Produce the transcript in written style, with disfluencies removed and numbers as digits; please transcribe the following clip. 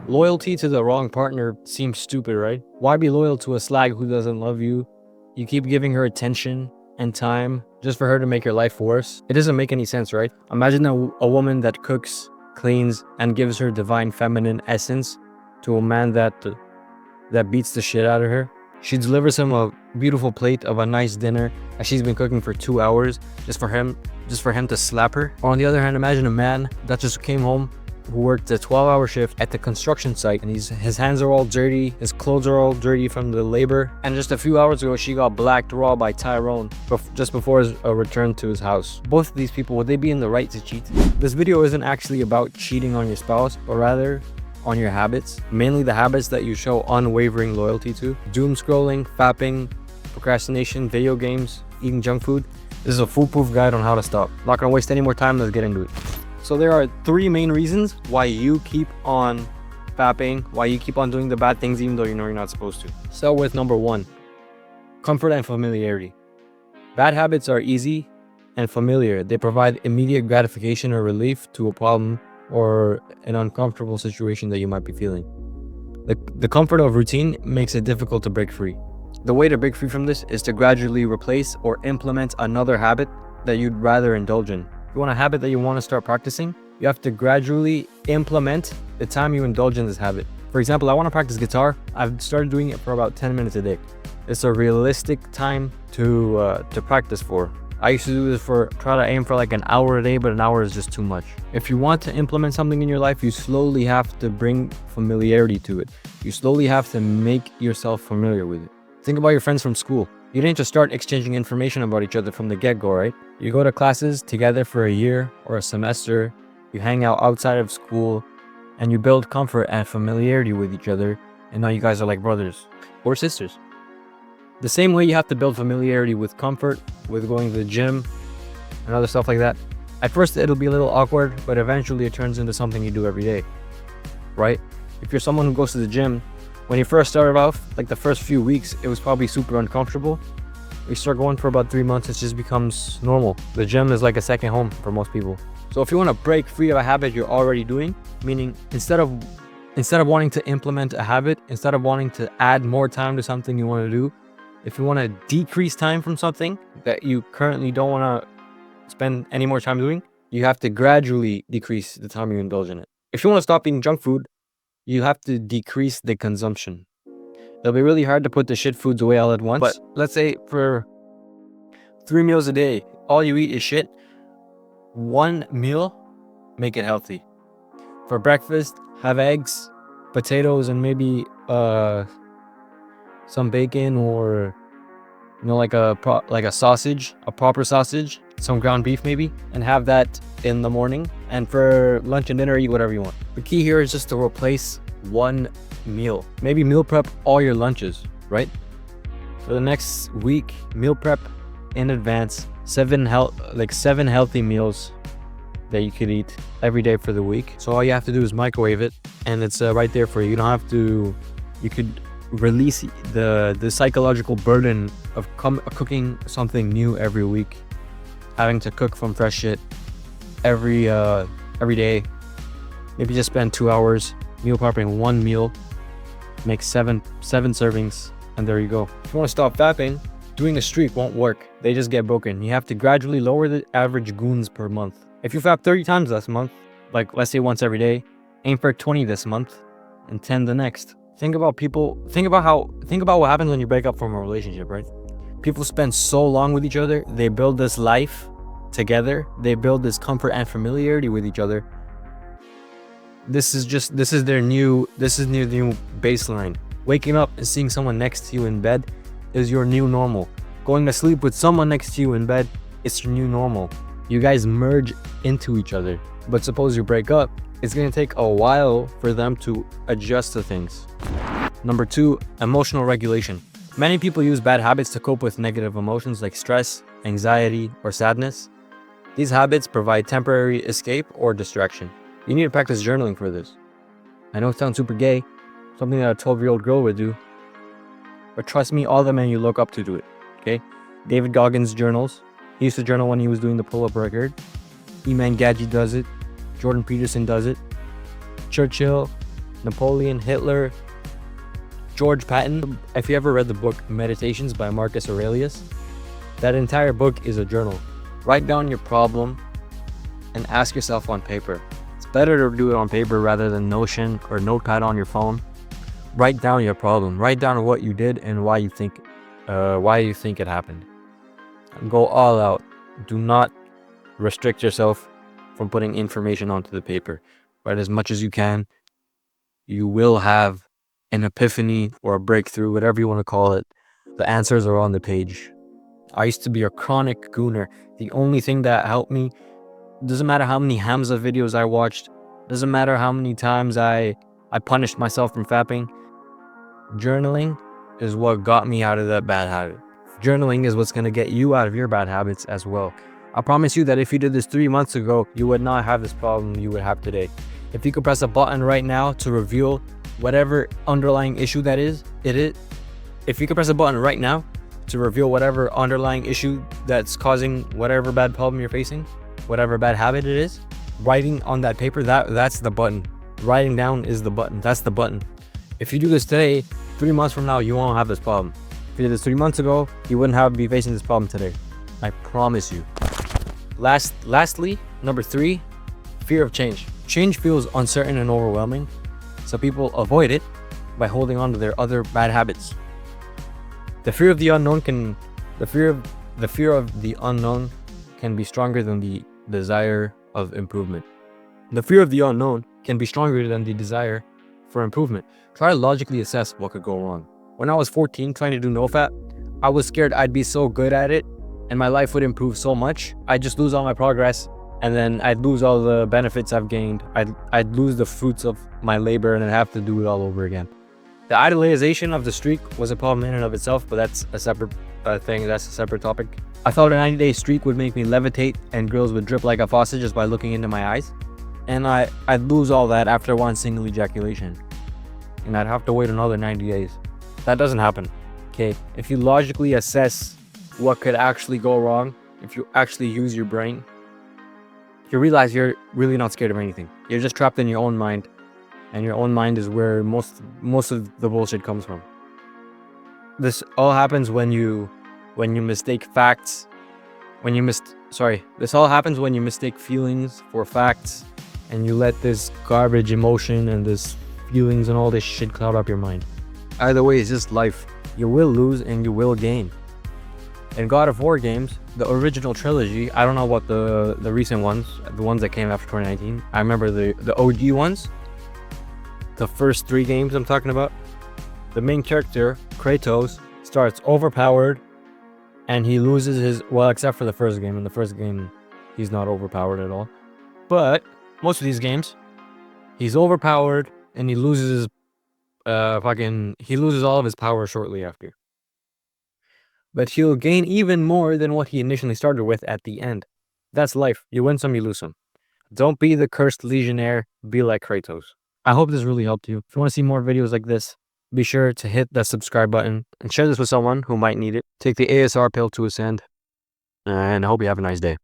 Loyalty to the wrong partner seems stupid, right? Why be loyal to a slag who doesn't love you? You keep giving her attention and time just for her to make your life worse. It doesn't make any sense, right? Imagine a woman that cooks, cleans, and gives her divine feminine essence to a man that beats the shit out of her. She delivers him a beautiful plate of a nice dinner that she's been cooking for 2 hours just for him to slap her. Or on the other hand, imagine a man that just came home who worked a 12-hour shift at the construction site, and his hands are all dirty, his clothes are all dirty from the labor, and just a few hours ago she got blacked raw by Tyrone just before his return to his house. Both of these people, would they be in the right to cheat? This video isn't actually about cheating on your spouse, but rather on your habits, mainly the habits that you show unwavering loyalty to. Doom scrolling, fapping, procrastination, video games, eating junk food. This is a foolproof guide on how to stop. Not gonna waste any more time, let's get into it. So there are 3 main reasons why you keep on fapping, why you keep on doing the bad things even though you know you're not supposed to. Start with number 1, comfort and familiarity. Bad habits are easy and familiar. They provide immediate gratification or relief to a problem or an uncomfortable situation that you might be feeling. The comfort of routine makes it difficult to break free. The way to break free from this is to gradually replace or implement another habit that you'd rather indulge in. If you want a habit that you want to start practicing, you have to gradually implement the time you indulge in this habit. For example, I want to practice guitar. I've started doing it for about 10 minutes a day. It's a realistic time to practice for. I used to do this try to aim for like an hour a day, but an hour is just too much. If you want to implement something in your life, you slowly have to bring familiarity to it. You slowly have to make yourself familiar with it. Think about your friends from school. You didn't just start exchanging information about each other from the get-go, right? You go to classes together for a year or a semester, you hang out outside of school, and you build comfort and familiarity with each other, and now you guys are like brothers or sisters. The same way you have to build familiarity with comfort, with going to the gym, and other stuff like that. At first it'll be a little awkward, but eventually it turns into something you do every day, right? If you're someone who goes to the gym, when you first started off, like the first few weeks, it was probably super uncomfortable. You start going for about 3 months, it just becomes normal. The gym is like a second home for most people. So if you want to break free of a habit you're already doing, meaning instead of wanting to implement a habit, instead of wanting to add more time to something you want to do, if you want to decrease time from something that you currently don't want to spend any more time doing, you have to gradually decrease the time you indulge in it. If you want to stop eating junk food, you have to decrease the consumption. It'll be really hard to put the shit foods away all at once, but let's say for 3 meals a day, all you eat is shit. 1 meal, make it healthy. For breakfast, have eggs, potatoes, and maybe some bacon, or like a sausage, a proper sausage, some ground beef maybe, and have that in the morning. And for lunch and dinner, eat whatever you want. The key here is just to replace 1 meal. Maybe meal prep all your lunches, right? For the next week, meal prep in advance 7 healthy meals that you could eat every day for the week. So all you have to do is microwave it, and it's right there for you. You don't have to. You could release the psychological burden of cooking something new every week, having to cook from fresh shit every day. Maybe just spend 2 hours meal prepping 1 meal, make seven servings, and there you go. If you want to stop fapping, doing a streak won't work. They just get broken. You have to gradually lower the average goons per month. If you fap 30 times this month, like let's say once every day, aim for 20 this month and 10 the next. Think about what happens when you break up from a relationship, right? People spend so long with each other, they build this life together, they build this comfort and familiarity with each other. This is their new baseline. Waking up and seeing someone next to you in bed is your new normal. Going to sleep with someone next to you in bed, it's your new normal. You guys merge into each other. But suppose you break up, it's going to take a while for them to adjust to things. Number 2, emotional regulation. Many people use bad habits to cope with negative emotions like stress, anxiety, or sadness. These habits provide temporary escape or distraction. You need to practice journaling for this. I know it sounds super gay, something that a 12-year-old girl would do, but trust me, all the men you look up to do it, okay? David Goggins journals. He used to journal when he was doing the pull-up record. Eman Gadji does it. Jordan Peterson does it. Churchill, Napoleon, Hitler, George Patton. If you ever read the book Meditations by Marcus Aurelius, that entire book is a journal. Write down your problem and ask yourself on paper. It's better to do it on paper rather than Notion or Notepad on your phone. Write down your problem. Write down what you did and why you think it happened. And go all out. Do not restrict yourself from putting information onto the paper. Write as much as you can. You will have an epiphany or a breakthrough, whatever you want to call it. The answers are on the page. I used to be a chronic gooner. The only thing that helped me, doesn't matter how many Hamza videos I watched, doesn't matter how many times I punished myself from fapping, journaling is what got me out of that bad habit. Journaling is what's going to get you out of your bad habits as well. I promise you that if you did this 3 months ago, you would not have this problem you would have today. If you could press a button right now to reveal whatever underlying issue that is, if you could press a button right now to reveal whatever underlying issue that's causing whatever bad problem you're facing, whatever bad habit it is, writing on that paper, that's the button. Writing down is the button. That's the button. If you do this today, 3 months from now, you won't have this problem. If you did this 3 months ago, you wouldn't be facing this problem today. I promise you. Lastly, number 3, fear of change. Change feels uncertain and overwhelming, so people avoid it by holding on to their other bad habits. The fear of the unknown can be stronger than the desire of improvement. The fear of the unknown can be stronger than the desire for improvement. Try to logically assess what could go wrong. When I was 14 trying to do NoFap, I was scared I'd be so good at it and my life would improve so much. I'd just lose all my progress and then I'd lose all the benefits I've gained. I'd lose the fruits of my labor and I'd have to do it all over again. The idolization of the streak was a problem in and of itself, but that's a separate thing. That's a separate topic. I thought a 90-day streak would make me levitate and girls would drip like a faucet just by looking into my eyes. And I'd lose all that after one single ejaculation. And I'd have to wait another 90 days. That doesn't happen. Okay, if you logically assess what could actually go wrong, if you actually use your brain, you realize you're really not scared of anything. You're just trapped in your own mind. And your own mind is where most of the bullshit comes from. This all happens when you mistake facts. This all happens when you mistake feelings for facts and you let this garbage emotion and this feelings and all this shit cloud up your mind. Either way, it's just life. You will lose and you will gain. In God of War games, the original trilogy, I don't know what the recent ones, the ones that came after 2019. I remember the OG ones. The first 3 games I'm talking about. The main character, Kratos, starts overpowered and he loses his, well, except for the first game. In the first game, he's not overpowered at all. But most of these games, he's overpowered and he loses he loses all of his power shortly after. But he'll gain even more than what he initially started with at the end. That's life. You win some, you lose some. Don't be the cursed legionnaire, be like Kratos. I hope this really helped you. If you want to see more videos like this, be sure to hit that subscribe button and share this with someone who might need it. Take the ASR pill to ascend, and I hope you have a nice day.